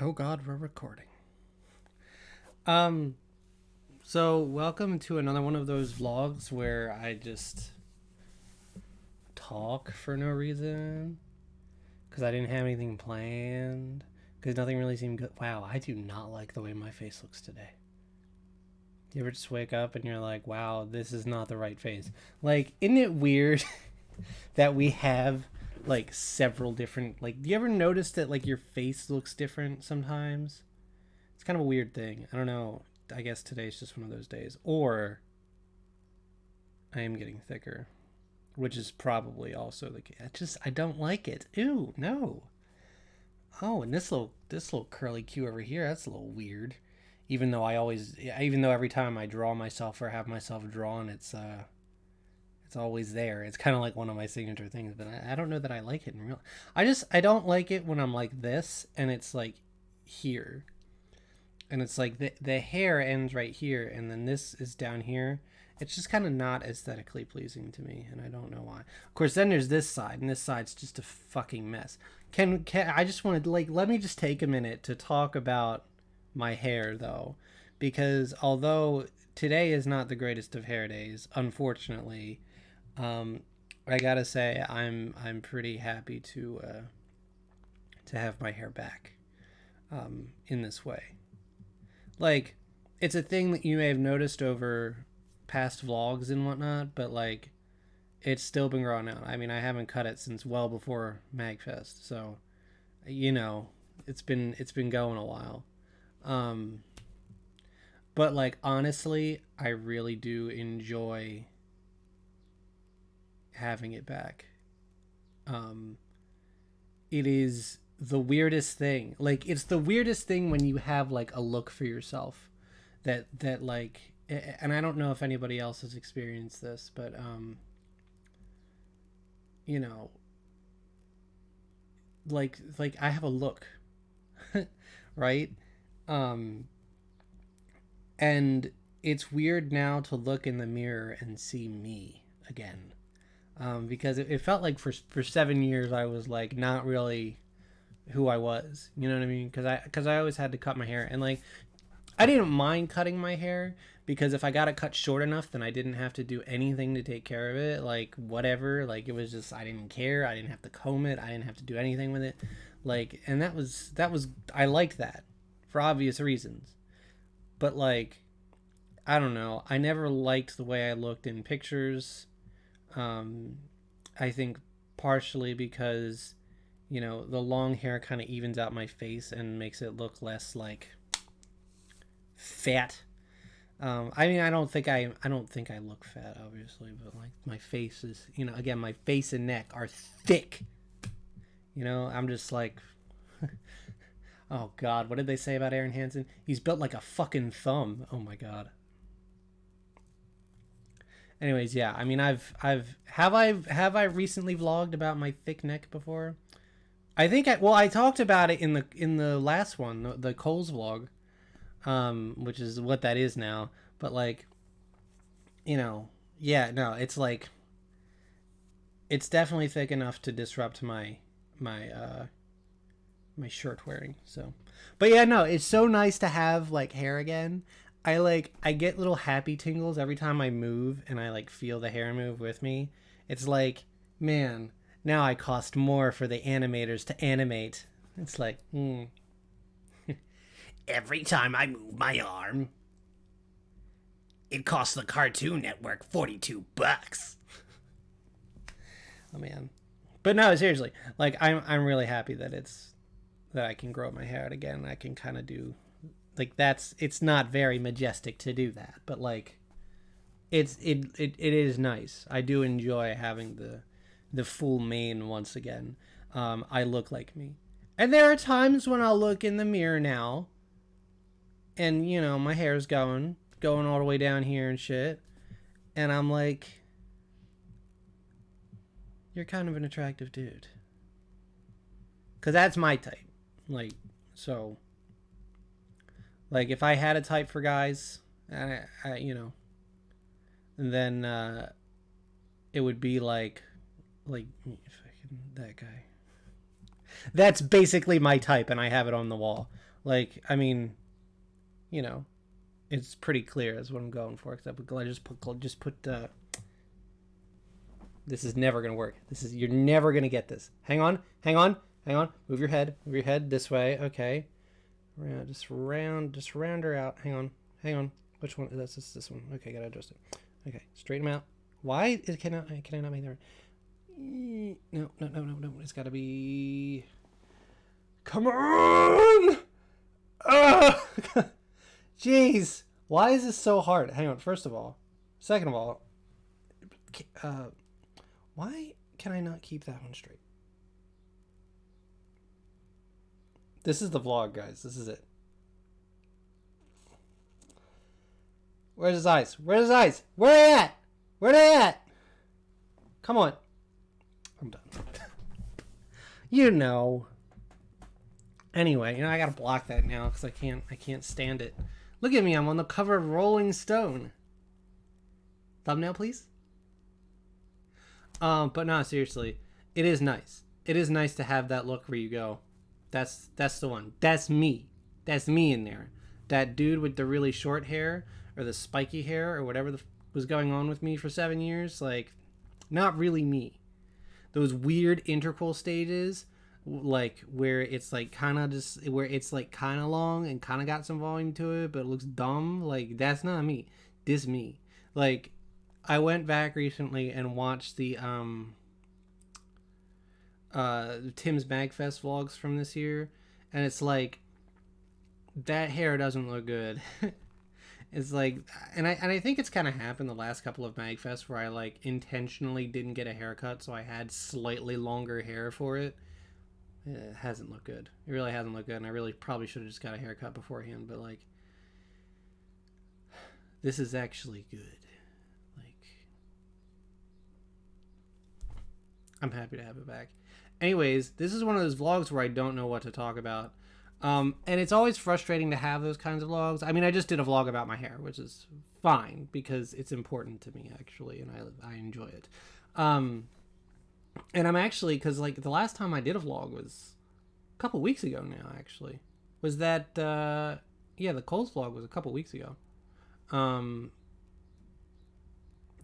Oh God, we're recording. Um, so welcome to another one of those vlogs where I just talk for no reason because I didn't have anything planned because nothing really seemed good. Wow, I do not like the way my face looks today. You ever just wake up and you're like, wow, this is not the right face? Like, isn't it weird that we have like several different, like, do you ever notice that like your face looks different sometimes? It's kind of a weird thing. I don't know. I guess today's just one of those days. Or I am getting thicker, which is probably also the case. I don't like it. Ew, no. Oh, and this little curly Q over here, that's a little weird. Even though every time I draw myself or have myself drawn, it's always there. It's kind of like one of my signature things, but I don't know that I like it in real. I don't like it when I'm like this and it's like here. And it's like the hair ends right here and then this is down here. It's just kind of not aesthetically pleasing to me, and I don't know why. Of course, then there's this side, and this side's just a fucking mess. Can I just wanted to, like, let me just take a minute to talk about my hair though, because although today is not the greatest of hair days, unfortunately, um, I gotta say I'm pretty happy to have my hair back in this way. Like, it's a thing that you may have noticed over past vlogs and whatnot, but like it's still been growing out. I mean, I haven't cut it since well before MagFest, so you know, it's been going a while. Um, but like honestly, I really do enjoy having it back. Um, it is the weirdest thing. Like it's the weirdest thing when you have like a look for yourself that like, and I don't know if anybody else has experienced this, but you know, like I have a look, right? Um and it's weird now to look in the mirror and see me again. Because it felt like for 7 years I was like not really who I was. You know what I mean? Because I always had to cut my hair, and like I didn't mind cutting my hair because if I got it cut short enough, then I didn't have to do anything to take care of it. Like whatever, like it was just I didn't care. I didn't have to comb it. I didn't have to do anything with it. Like, and that was I liked that for obvious reasons. But like I don't know, I never liked the way I looked in pictures. Um, I think partially because the long hair kind of evens out my face and makes it look less like fat. I mean, I don't think I look fat, obviously, but like my face is, again, my face and neck are thick. I'm just like, oh God, what did they say about Aaron Hansen? He's built like a fucking thumb. Oh my God. Anyways, yeah, I mean, have I recently vlogged about my thick neck before? I think I talked about it in the last one, the Coles vlog, which is what that is now. But like, yeah, no, it's like it's definitely thick enough to disrupt my shirt wearing. So, but yeah, no, it's so nice to have like hair again. I get little happy tingles every time I move and I like feel the hair move with me. It's like, man, now I cost more for the animators to animate. It's like, every time I move my arm, it costs the Cartoon Network $42. Oh man. But no, seriously, like I'm really happy that I can grow my hair out again. I can kind of do like it's not very majestic to do that, but like it is nice. I do enjoy having the full mane once again. I look like me. And there are times when I'll look in the mirror now and my hair's going all the way down here and shit, and I'm like, you're kind of an attractive dude. Cuz that's my type. Like, so like if I had a type for guys, then it would be like fucking that guy. That's basically my type, and I have it on the wall. Like, I mean, you know, it's pretty clear is what I'm going for. Except I just put. This is never gonna work. You're never gonna get this. Hang on. Move your head this way. Okay. Just round her out. Hang on. Which one? That's this one. Okay, gotta adjust it. Okay, straighten them out. Why can I not make that? No. It's gotta be. Come on! Jeez, why is this so hard? Hang on. First of all, second of all, why can I not keep that one straight? This is the vlog, guys. This is it. Where's his eyes? Where are they at? Come on. I'm done. You know. Anyway, I gotta block that now because I can't stand it. Look at me, I'm on the cover of Rolling Stone. Thumbnail, please. But no, seriously, it is nice. It is nice to have that look where you go, that's the one. That's me. That's me in there. That dude with the really short hair or the spiky hair or whatever was going on with me for 7 years, like, not really me. Those weird interquel stages, like where it's like kind of long and kind of got some volume to it, but it looks dumb. Like, that's not me. This me. Like, I went back recently and watched the Tim's Magfest vlogs from this year, and it's like, that hair doesn't look good. It's like, and I think it's kind of happened the last couple of Magfests where I like intentionally didn't get a haircut, so I had slightly longer hair for it. It hasn't looked good. It really hasn't looked good, and I really probably should have just got a haircut beforehand, but like, this is actually good. Like, I'm happy to have it back. Anyways, this is one of those vlogs where I don't know what to talk about. And it's always frustrating to have those kinds of vlogs. I mean, I just did a vlog about my hair, which is fine because it's important to me, actually, and I enjoy it. And I'm actually, because like the last time I did a vlog was a couple weeks ago now, actually. Was that, yeah, the Coles vlog was a couple weeks ago.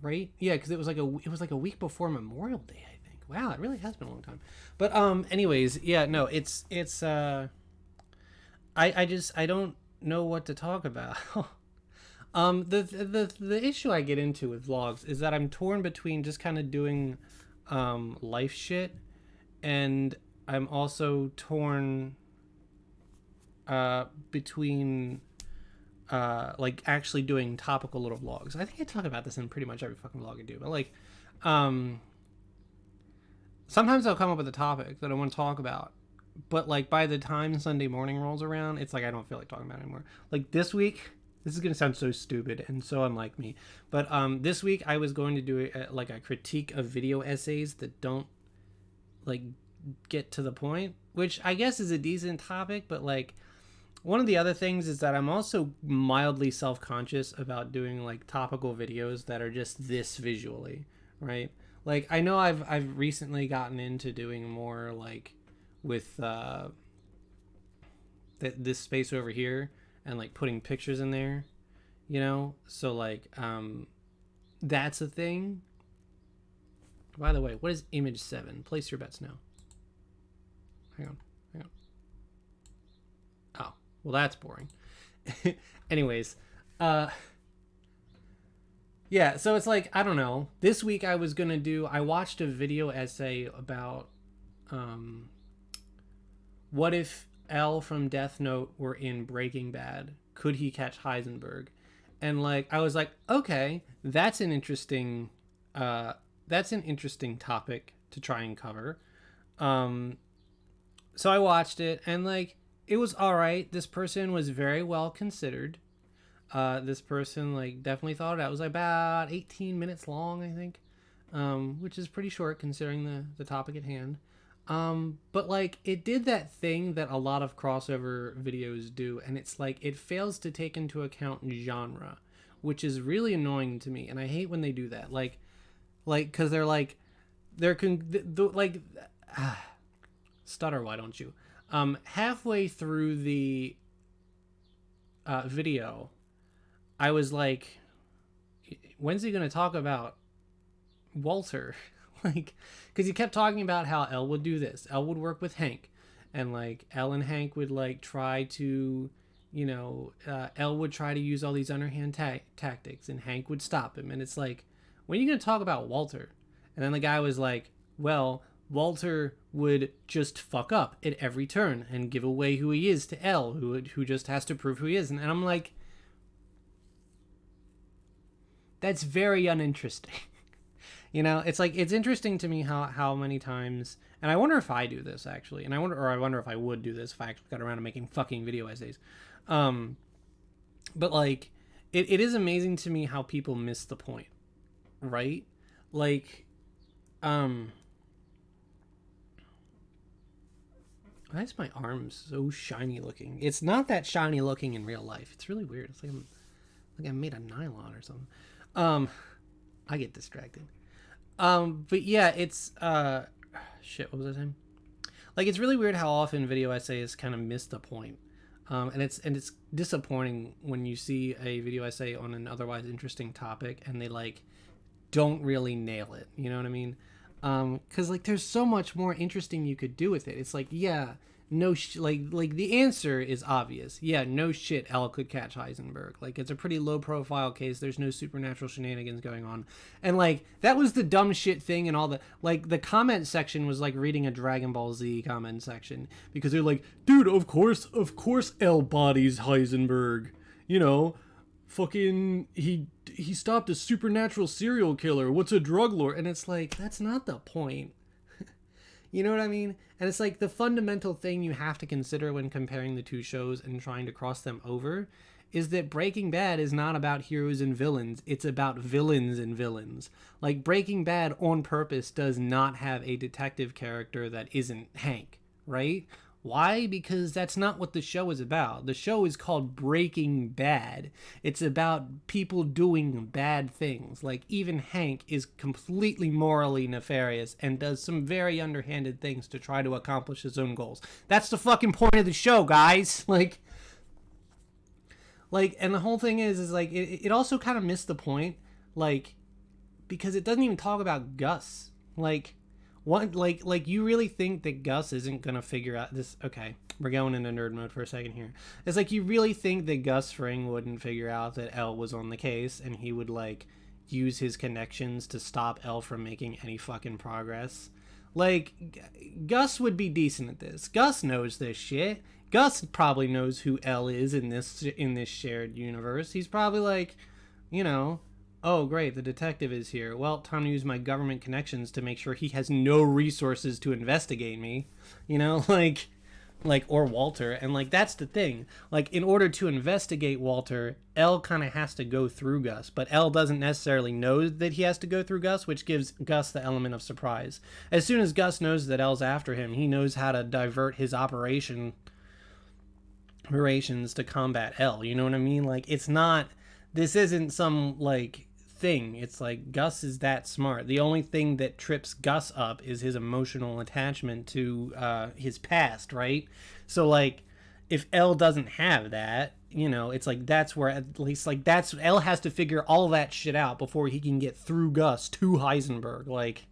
Right? Yeah, because it was like a week before Memorial Day, I think. Wow, it really has been a long time. But anyways, yeah, no, it's I don't know what to talk about. The issue I get into with vlogs is that I'm torn between just kind of doing life shit, and I'm also torn between like actually doing topical little vlogs. I think I talk about this in pretty much every fucking vlog I do, but like sometimes I'll come up with a topic that I want to talk about, but like by the time Sunday morning rolls around, it's like I don't feel like talking about it anymore. Like this week, this is gonna sound so stupid and so unlike me, but this week I was going to do like a critique of video essays that don't like get to the point, which I guess is a decent topic, but like one of the other things is that I'm also mildly self-conscious about doing like topical videos that are just this visually, right? Like, I know I've recently gotten into doing more like with this space over here and like putting pictures in there, so like that's a thing. By the way, what is image 7? Place your bets now. Hang on. Oh, well, that's boring. Anyways, yeah, so it's like, I don't know, this week I watched a video essay about what if L from Death Note were in Breaking Bad? Could he catch Heisenberg? And like, I was like, okay, that's an interesting topic to try and cover. So I watched it, and like, it was all right. This person was very well considered. This person like definitely thought it out. It was like about 18 minutes long, I think, which is pretty short considering the topic at hand. But like, it did that thing that a lot of crossover videos do, and it's like it fails to take into account genre, which is really annoying to me, and I hate when they do that. Like because stutter, why don't you? Halfway through the video, I was like, when's he gonna talk about Walter? Like, because he kept talking about how Elle would do this. Elle would work with Hank, and like Elle and Hank would like try to, Elle would try to use all these underhand tactics, and Hank would stop him. And it's like, when are you gonna talk about Walter? And then the guy was like, well, Walter would just fuck up at every turn and give away who he is to Elle, who just has to prove who he is. And I'm like, that's very uninteresting. It's like, it's interesting to me how many times, and I wonder if I do this actually, and I wonder if I would do this if I actually got around to making fucking video essays. But like, it is amazing to me how people miss the point, right? Like, why is my arm so shiny looking? It's not that shiny looking in real life. It's really weird. It's like I'm made of nylon or something. I get distracted. But yeah, it's shit, what was I saying? Like, it's really weird how often video essays kind of miss the point. And it's disappointing when you see a video essay on an otherwise interesting topic and they like don't really nail it. You know what I mean? Because like there's so much more interesting you could do with it. It's like, yeah, like the answer is obvious. Yeah, no shit, Elle could catch Heisenberg. Like, it's a pretty low profile case. There's no supernatural shenanigans going on. And like, that was the dumb shit thing, and all the like the comment section was like reading a Dragon Ball Z comment section, because they're like, dude, of course Elle bodies Heisenberg. Fucking he stopped a supernatural serial killer. What's a drug lord? And it's like, that's not the point. You know what I mean? And it's like, the fundamental thing you have to consider when comparing the two shows and trying to cross them over is that Breaking Bad is not about heroes and villains. It's about villains and villains. Like, Breaking Bad on purpose does not have a detective character that isn't Hank, right? Why? Because that's not what the show is about. The show is called Breaking Bad. It's about people doing bad things. Like, even Hank is completely morally nefarious and does some very underhanded things to try to accomplish his own goals. That's the fucking point of the show, guys. Like, and the whole thing is like, it also kind of missed the point, like, because it doesn't even talk about Gus. Like, what, like you really think that Gus isn't gonna figure out this? Okay, we're going into nerd mode for a second here. It's like, you really think that Gus Fring wouldn't figure out that Elle was on the case, and he would like use his connections to stop Elle from making any fucking progress? Like, Gus would be decent at this. Gus knows this shit. Gus probably knows who Elle is in this shared universe. He's probably like, oh, great, the detective is here. Well, time to use my government connections to make sure he has no resources to investigate me. Or Walter. And, like, that's the thing. Like, in order to investigate Walter, Elle kind of has to go through Gus. But Elle doesn't necessarily know that he has to go through Gus, which gives Gus the element of surprise. As soon as Gus knows that Elle's after him, he knows how to divert his operations to combat Elle. You know what I mean? Like, this isn't some, like, thing. It's like, Gus is that smart. The only thing that trips Gus up is his emotional attachment to his past, right? So like, if Elle doesn't have that, it's like, that's where, at least, like, that's, Elle has to figure all that shit out before he can get through Gus to Heisenberg. Like,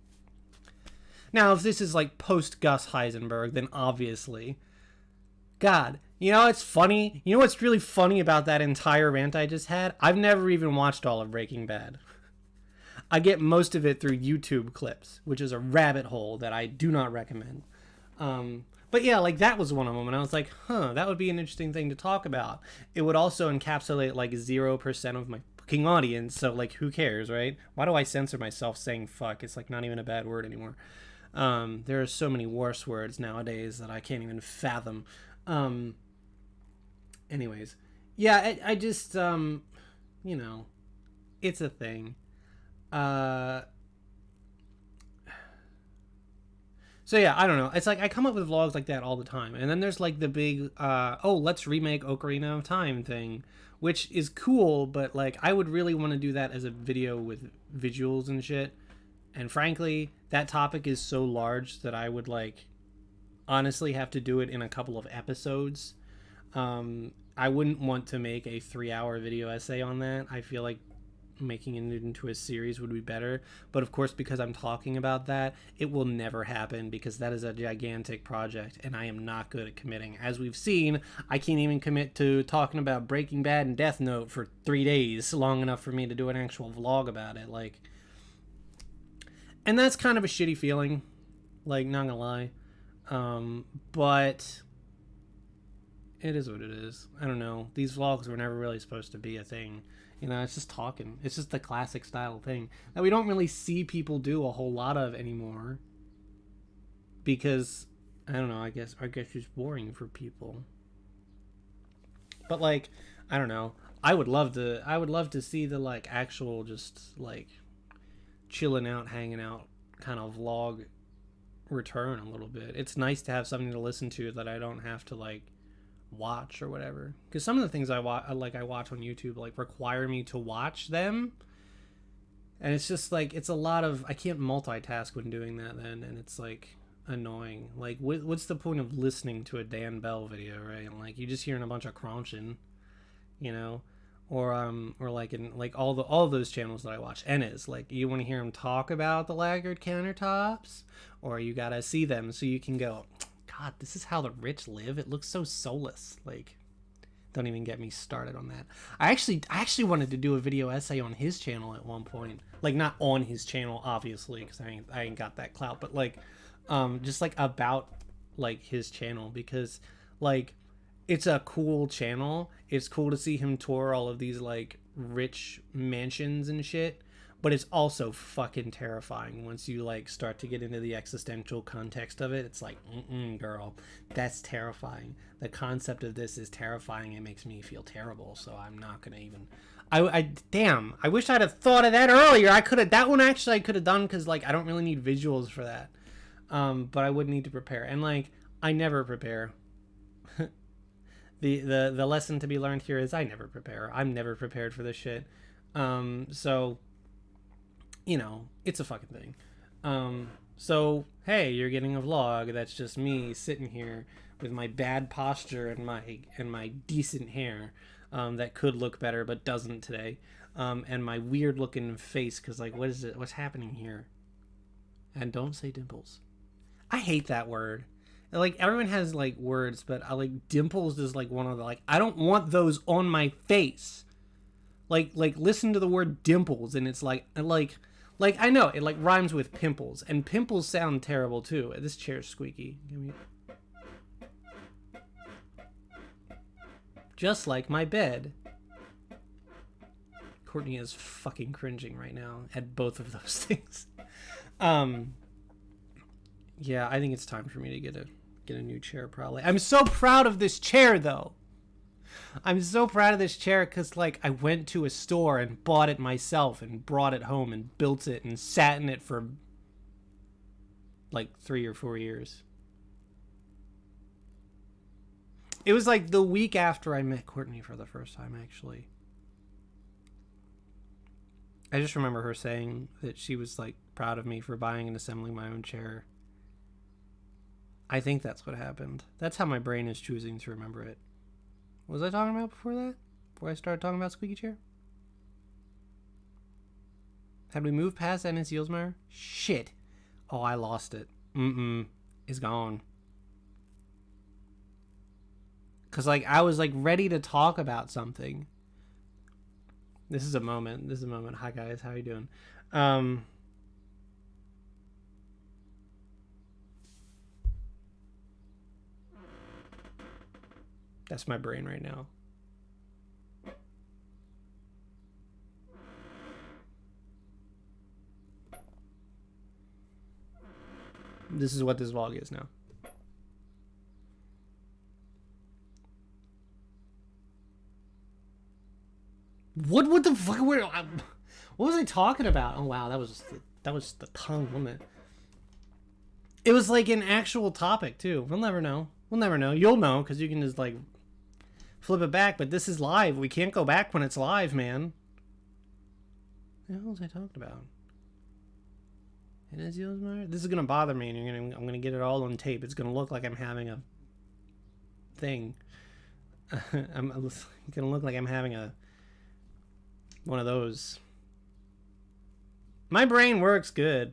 now if this is like post Gus Heisenberg, then obviously, God, it's funny. You know what's really funny about that entire rant I just had? I've never even watched all of Breaking Bad. I get most of it through YouTube clips, which is a rabbit hole that I do not recommend. But yeah, like, that was one of them, and I was like, that would be an interesting thing to talk about. It would also encapsulate like 0% of my fucking audience, so like, who cares, right? Why do I censor myself saying fuck? It's like not even a bad word anymore. There are so many worse words nowadays that I can't even fathom. Anyways, yeah, I just, it's a thing. So yeah, I don't know. It's like, I come up with vlogs like that all the time. And then there's like the big, let's remake Ocarina of Time thing, which is cool, but like, I would really want to do that as a video with visuals and shit. And frankly, that topic is so large that I would like honestly have to do it in a couple of episodes. I wouldn't want to make a 3-hour video essay on that. I feel like making it into a series would be better. But of course, because I'm talking about that, it will never happen because that is a gigantic project and I am not good at committing. As we've seen, I can't even commit to talking about Breaking Bad and Death Note for 3 days, long enough for me to do an actual vlog about it. Like, and that's kind of a shitty feeling, like, not gonna lie. But it is what it is. I don't know. These vlogs were never really supposed to be a thing. You know, it's just talking. It's just the classic style thing that we don't really see people do a whole lot of anymore. Because, I don't know, I guess it's boring for people. But, like, I don't know. I would love to see the, like, actual just, like, chilling out, hanging out kind of vlog return a little bit. It's nice to have something to listen to that I don't have to, like, watch or whatever, because some of the things I watch on YouTube like require me to watch them, and it's just like it's a lot of, I can't multitask when doing that then, and it's like annoying. Like what's the point of listening to a Dan Bell video, right? And like you just hearing a bunch of crunching, you know, or like in like all of those channels that I watch, and is like you want to hear them talk about the laggard countertops, or you gotta see them so you can go, God, this is how the rich live. It looks so soulless. Like, don't even get me started on that. I actually wanted to do a video essay on his channel at one point. Like, not on his channel, obviously, because I ain't got that clout. But like, just like about like his channel, because like it's a cool channel. It's cool to see him tour all of these like rich mansions and shit. But it's also fucking terrifying once you like start to get into the existential context of it. It's like, girl, that's terrifying. The concept of this is terrifying. It makes me feel terrible. So I'm not gonna even. Damn. I wish I'd have thought of that earlier. I could have. That one actually I could have done because like I don't really need visuals for that. But I would need to prepare, and like I never prepare. The lesson to be learned here is I never prepare. I'm never prepared for this shit. So. You know, it's a fucking thing. So, hey, you're getting a vlog that's just me sitting here with my bad posture and my decent hair that could look better but doesn't today, and my weird looking face because like what is it? What's happening here? And don't say dimples. I hate that word. Like everyone has like words, but I like dimples is like one of the like I don't want those on my face. Like listen to the word dimples and it's like I know it like rhymes with pimples, and pimples sound terrible too. This chair's squeaky. Just like my bed. Courtney is fucking cringing right now at both of those things. Yeah, I think it's time for me to get a new chair probably. I'm so proud of this chair though. I'm so proud of this chair because, like, I went to a store and bought it myself and brought it home and built it and sat in it for, like, 3 or 4 years. It was, like, the week after I met Courtney for the first time, actually. I just remember her saying that she was, like, proud of me for buying and assembling my own chair. I think that's what happened. That's how my brain is choosing to remember it. What was I talking about before that? Before I started talking about squeaky chair? Had we moved past Ennis Yilsmeyer? Shit. Oh, I lost it. It's gone. Because, like, I was, like, ready to talk about something. This is a moment. Hi, guys. How you doing? That's my brain right now. This is what this vlog is now. What the fuck? What was I talking about? Oh wow, that was the tongue, wasn't it? It was like an actual topic too. We'll never know. You'll know because you can just like flip it back. But this is live. We can't go back when it's live, man. What the hell was I talking about? This is gonna bother me, and I'm gonna get it all on tape. It's gonna look like I'm having a thing. I'm gonna look like I'm having one of those. My brain works good.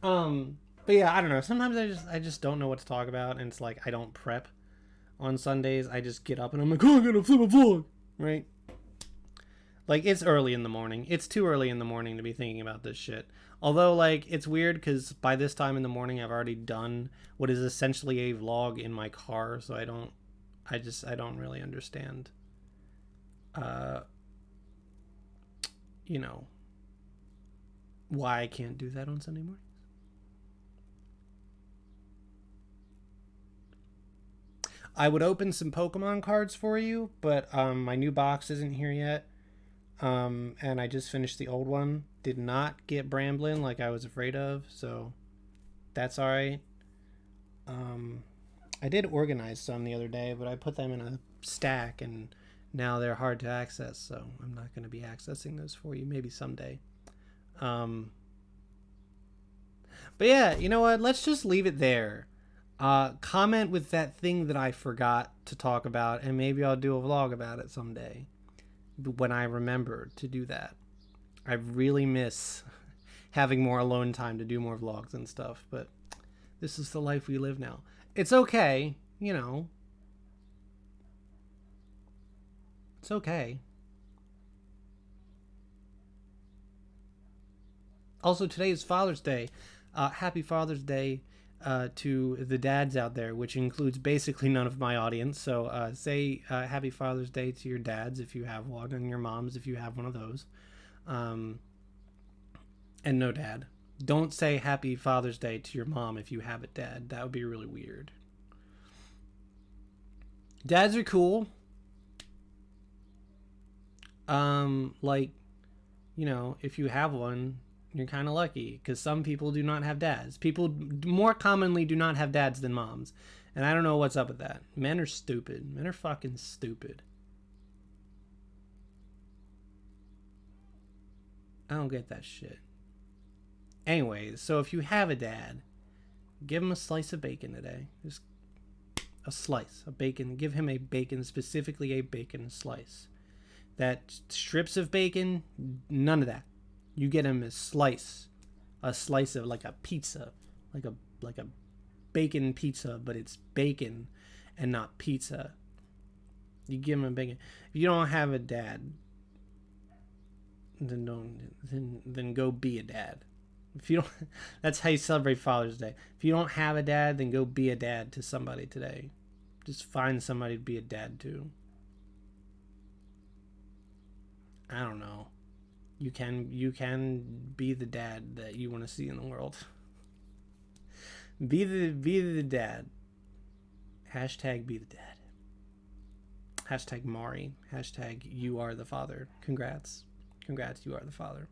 But yeah, I don't know. Sometimes I just don't know what to talk about, and it's like I don't prep on Sundays. I just get up and I'm like, oh, I'm gonna flip a vlog, right? Like, it's early in the morning. It's too early in the morning to be thinking about this shit. Although, like, it's weird because by this time in the morning, I've already done what is essentially a vlog in my car, so I don't really understand, uh, you know, why I can't do that on Sunday morning. I would open some Pokemon cards for you, but my new box isn't here yet. And I just finished the old one. Did not get Bramblin like I was afraid of, so that's all right. Um, I did organize some the other day, but I put them in a stack, and now they're hard to access, so I'm not going to be accessing those for you. Maybe someday. Um, but yeah, you know what? Let's just leave it there. Comment with that thing that I forgot to talk about, and maybe I'll do a vlog about it someday when I remember to do that. I really miss having more alone time to do more vlogs and stuff, but this is the life we live now. It's okay, you know. It's okay. Also, today is Father's Day. Happy Father's Day to the dads out there, which includes basically none of my audience. So say Happy Father's Day to your dads if you have one, and your moms if you have one of those. Um, and no dad. Don't say Happy Father's Day to your mom if you have a dad. That would be really weird. Dads are cool. Like, you know, if you have one, you're kind of lucky because some people do not have dads. People more commonly do not have dads than moms. And I don't know what's up with that. Men are stupid. Men are fucking stupid. I don't get that shit. Anyways, so if you have a dad, give him a slice of bacon today. Just a slice of bacon. Give him a bacon, specifically a bacon slice. That strips of bacon, none of that. You get him a slice of like a pizza, like a bacon pizza, but it's bacon and not pizza. You give him a bacon. If you don't have a dad, then go be a dad. If you don't, that's how you celebrate Father's Day. If you don't have a dad, then go be a dad to somebody today. Just find somebody to be a dad to. I don't know. You can be the dad that you want to see in the world. Be the dad. Hashtag be the dad. Hashtag Mari. Hashtag you are the father. Congrats. You are the father.